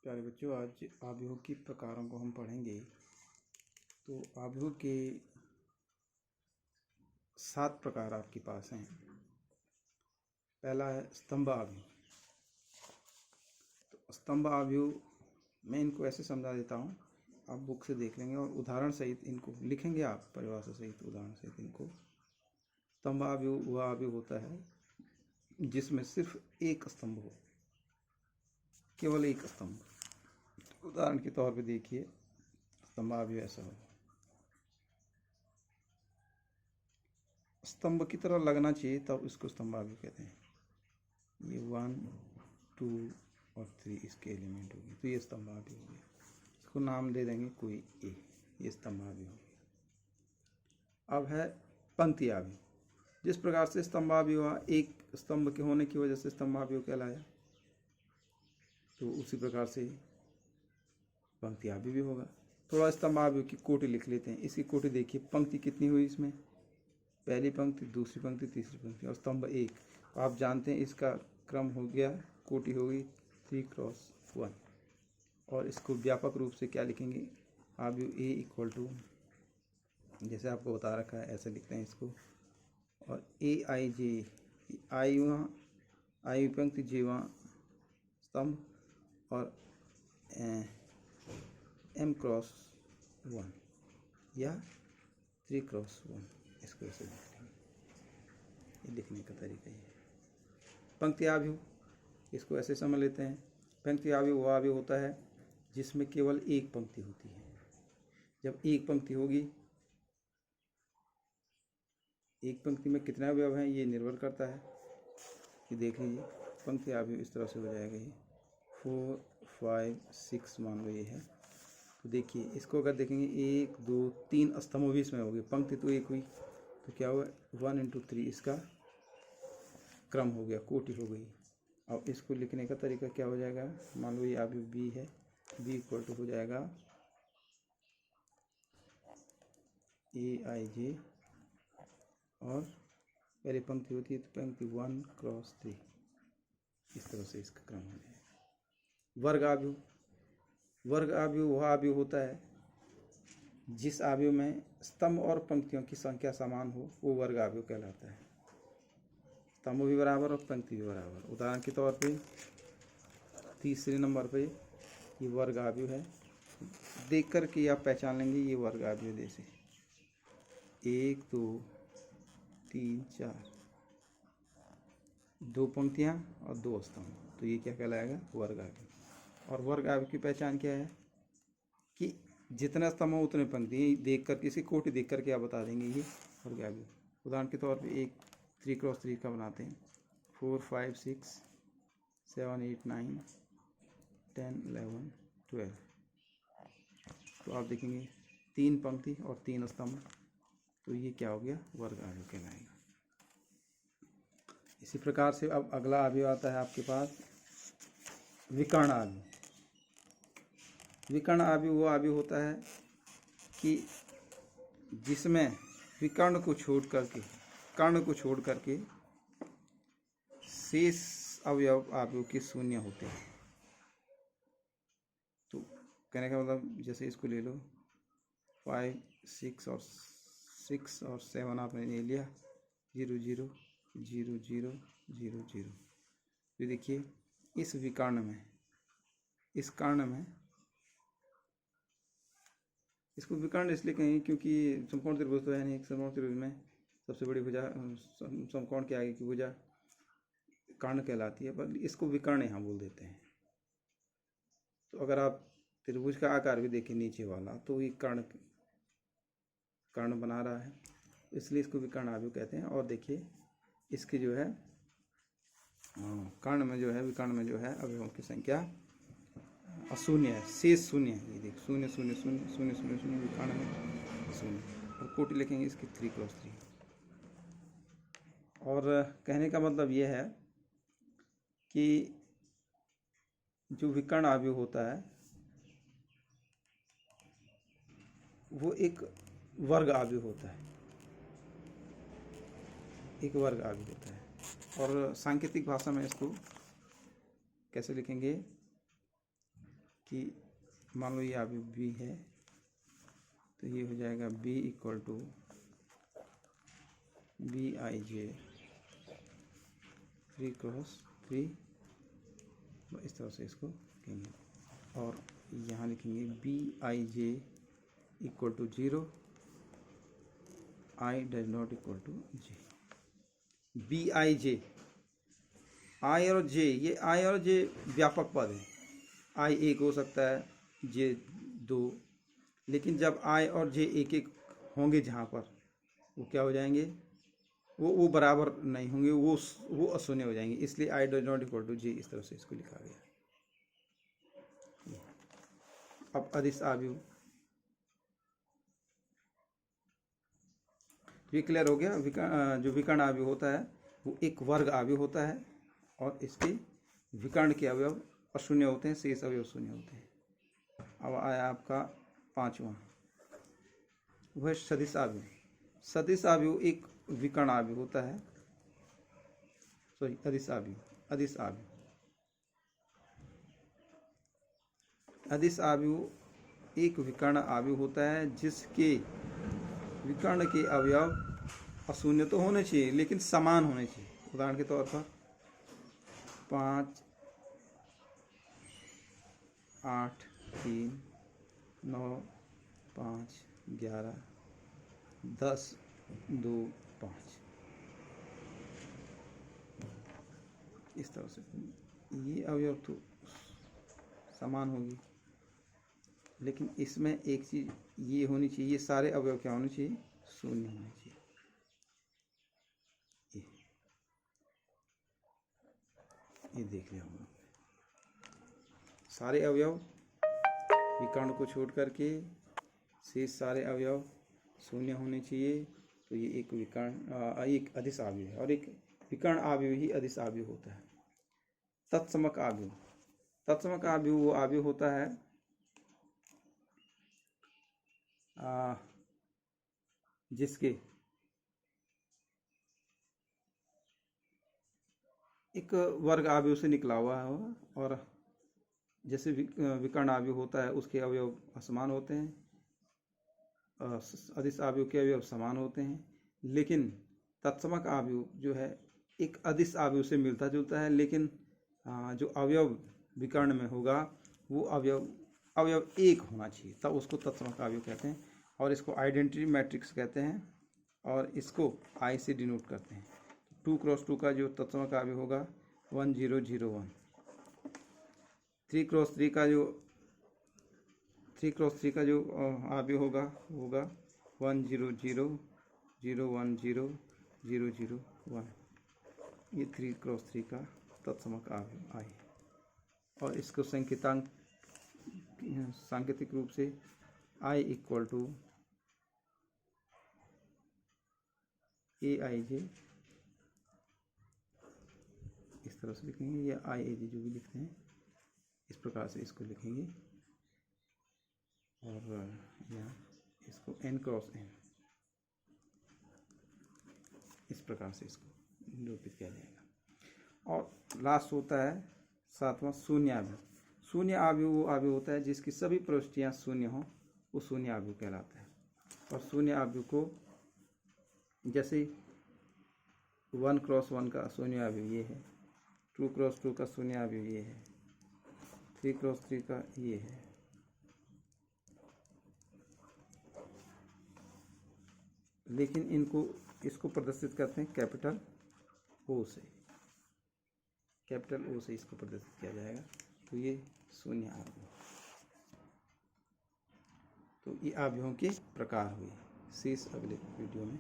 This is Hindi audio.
प्यारे बच्चों, आज आव्यूह की प्रकारों को हम पढ़ेंगे। तो आव्यूह के 7 प्रकार आपके पास हैं। पहला है स्तंभ आव्यूह। तो स्तंभ आव्यूह मैं इनको ऐसे समझा देता हूँ, आप बुक से देख लेंगे और उदाहरण सहित इनको लिखेंगे, आप परिभाषा सहित उदाहरण सहित इनको। स्तंभ आव्यूह वह आव्यूह होता है जिसमें सिर्फ एक स्तंभ हो, केवल एक स्तंभ। उदाहरण के तौर पे देखिए, स्तंभ आव्यूह ऐसा हो, स्तंभ की तरह लगना चाहिए, तब इसको स्तंभ आव्यूह कहते हैं। ये 1, 2 और 3 इसके एलिमेंट होंगे, तो ये स्तंभ आव्यूह हो गया। इसको नाम दे देंगे कोई ए, ये स्तंभ आव्यूह हो गया। अब है पंक्ति आव्यूह। जिस प्रकार से स्तंभ आव्यूह हुआ, एक स्तंभ के होने की वजह से स्तंभ आव्यूह कहलाया, तो उसी प्रकार से पंक्ति आव्यूह भी होगा। थोड़ा स्तंभ आव्यूह की कोटि लिख लेते हैं। इसकी कोटि देखिए, पंक्ति कितनी हुई इसमें, पहली पंक्ति, दूसरी पंक्ति, तीसरी पंक्ति और स्तंभ एक। तो आप जानते हैं इसका क्रम हो गया, कोटि हो गई 3x1। और इसको व्यापक रूप से क्या लिखेंगे, आव्यूह ए इक्वल टू, जैसे आपको बता रखा है ऐसे लिखते हैं इसको। और ए आई जे, आई वहाँ, आई पंक्ति, जे वहाँ स्तंभ, और m×1 या 3×1, इसको ऐसे लिख लेंगे। ये लिखने का तरीका ये है। पंक्ति आव्यूह, इसको ऐसे समझ लेते हैं। पंक्ति आव्यूह वह आव्यूह होता है जिसमें केवल एक पंक्ति होती है। जब एक पंक्ति होगी, एक पंक्ति में कितना अवयव है ये निर्भर करता है कि देख लीजिए, पंक्ति आव्यूह इस तरह से हो जाएगा। ये 4, 5, 6 मान लो ये है। तो देखिए, इसको अगर देखेंगे 1, 2, 3 स्तंभ भी इसमें हो गए, पंक्ति तो एक हुई, तो क्या हुआ 1 × 3 इसका क्रम हो गया, कोटि हो गई। अब इसको लिखने का तरीका क्या हो जाएगा, मान लो ये आव्यूह बी है, बी इक्वल टू हो जाएगा ए आई जे, और पहले पंक्ति होती है तो पंक्ति 1×3, इस तरह से इसका क्रम हो जाएगा। वर्ग आव्यूह, वर्ग आव्यूह वह आव्यूह होता है जिस आव्यूह में स्तंभ और पंक्तियों की संख्या समान हो, वो वर्ग आव्यूह कहलाता है। स्तंभ भी बराबर और पंक्ति भी बराबर। उदाहरण के तौर पे तीसरे नंबर पे ये वर्ग आव्यूह है, देख कर के आप पहचान लेंगे ये वर्ग आव्यूह। जैसे 1, 2, 3, 4, 2 पंक्तियाँ और 2 स्तंभ, तो ये क्या कहलाएगा, वर्ग आव्यूह। और वर्ग आव्यूह की पहचान क्या है कि जितना स्तंभ हो उतने पंक्ति, देख कर किसी कोटि देख करके आप बता देंगे ये वर्ग आव्यूह। उदाहरण के तौर पे एक 3×3 का बनाते हैं, 4, 5, 6, 7, 8, 9, 10, 11, 12। तो आप देखेंगे 3 पंक्ति और 3 स्तंभ, तो ये क्या हो गया, वर्ग आव्यूह कहलाएगा। इसी प्रकार से अब अगला आव्यूह आता है आपके पास विकर्ण आव्यूह। विकर्ण आव्यूह वो आव्यूह होता है कि जिसमें विकर्ण को छोड़ करके, कर्ण को छोड़ करके शेष अवयव आव्यूह के शून्य होते हैं। तो कहने का मतलब, जैसे इसको ले लो 5, 6 और 7 आपने ले लिया, 0, 0, 0, 0, 0, 0। तो देखिए इस विकर्ण में, इस कर्ण में, इसको विकर्ण इसलिए कहेंगे क्योंकि समकोण त्रिभुज तो है नहीं। समकोण त्रिभुज में सबसे बड़ी भुजा, समकोण के आगे की भुजा कर्ण कहलाती है, पर इसको विकर्ण यहाँ बोल देते हैं। तो अगर आप त्रिभुज का आकार भी देखें नीचे वाला, तो ये कर्ण बना रहा है, इसलिए इसको विकर्ण आव्यूह कहते हैं। और देखिए इसकी जो है कर्ण में जो है, विकर्ण में जो है अवयवों की संख्या अशून्य है, शेष शून्य है। ये देख 0, 0, 0, 0, 0, 0, विकर्ण में शून्य। और कोटि लिखेंगे इसकी 3×3। और कहने का मतलब ये है कि जो विकर्ण आव्यूह होता है वो एक वर्ग आव्यूह होता है, एक वर्ग आव्यूह होता है। और सांकेतिक भाषा में इसको कैसे लिखेंगे, कि मान लो ये अवयव बी है, तो ये हो जाएगा B equal to B I J 3x3, इस तरह से इसको लिखेंगे। और यहाँ लिखेंगे B I J equal to 0, I does not equal to J. B I J, I और जे, ये आई और जे व्यापक पद है। आई एक हो सकता है, जे दो, लेकिन जब आई और जे एक एक होंगे जहाँ पर, वो क्या हो जाएंगे, वो बराबर नहीं होंगे, वो अशून्य हो जाएंगे। इसलिए I does not equal to J, इस तरह से इसको लिखा गया। अब अदिश आव्यूह, ये क्लियर हो गया। जो विकर्ण आव्यूह होता है वो एक वर्ग आव्यूह होता है, और इसके विकर्ण के अवयव अशून्य होते हैं, शेष अवयव शून्य होते हैं। अब आया आपका पांचवा, वह सदिश आव्यूह। सदिश आव्यूह एक विकर्ण आव्यूह होता है, सॉरी अदिश आव्यूह, अदिश आव्यूह। अदिश आव्यूह एक विकर्ण आव्यूह होता है जिसके विकर्ण के अवयव अशून्य तो होने चाहिए लेकिन समान होने चाहिए। उदाहरण के तौर पर 5, 8, 3, 9, 5, 11, 10, 2, 5, इस तरह से ये अवयव तो समान होगी, लेकिन इसमें एक चीज ये होनी चाहिए, ये सारे अवयव क्या होने चाहिए, शून्य होने चाहिए। ये देख लिया हम लोग, सारे अवयव विकर्ण को छोड़ करके शेष सारे अवयव शून्य होने चाहिए। तो ये एक विकर्ण, एक अदिश आव्यूह है, और एक विकर्ण आव्यूह ही अदिश आव्यूह होता है। तत्समक आव्यूह, तत्समक आव्यूह वो आव्यूह होता है जिसके एक वर्ग आव्यूह से निकला हुआ है, और जैसे विकर्ण आव्यूह होता है उसके अवयव असमान होते हैं, अदिश आव्यूह के अवयव समान होते हैं। लेकिन तत्समक आव्यूह जो है एक अदिश आव्यूह से मिलता जुलता है, लेकिन जो अवयव विकर्ण में होगा वो अवयव एक होना चाहिए, तब उसको तत्समक आव्यूह कहते हैं। और इसको आइडेंटिटी मैट्रिक्स कहते हैं, और इसको आई से डिनोट करते हैं। 2x2 का जो तत्समक आव्यूह होगा 1 0 0 1। 3x3 का जो आव्यूह होगा 1 0 0 0 1 0 0 0 1। ये 3x3 का तत्समक आव्यूह आई, और इसको सांकेतिक रूप से आई इक्वल टू ए आई जे, इस तरह से लिखेंगे, या आई ए जे जो भी लिखते हैं इस प्रकार से इसको लिखेंगे। और यहाँ इसको n×n इस प्रकार से इसको निरूपित किया जाएगा। और लास्ट होता है सातवां, शून्य आव्यूह। शून्य आव्यूह वो आव्यूह होता है जिसकी सभी प्रविष्टियाँ शून्य हों, वो शून्य आव्यूह कहलाता है। और शून्य आव्यूह को जैसे 1×1 का शून्य आव्यूह ये है, 2×2 का शून्य आव्यूह ये है, 3×3 का ये है, लेकिन इसको प्रदर्शित करते हैं कैपिटल ओ से, कैपिटल ओ से इसको प्रदर्शित किया जाएगा। तो ये शून्य आव्यूह। तो ये आव्यूहों के प्रकार हुए। शेष अगले वीडियो में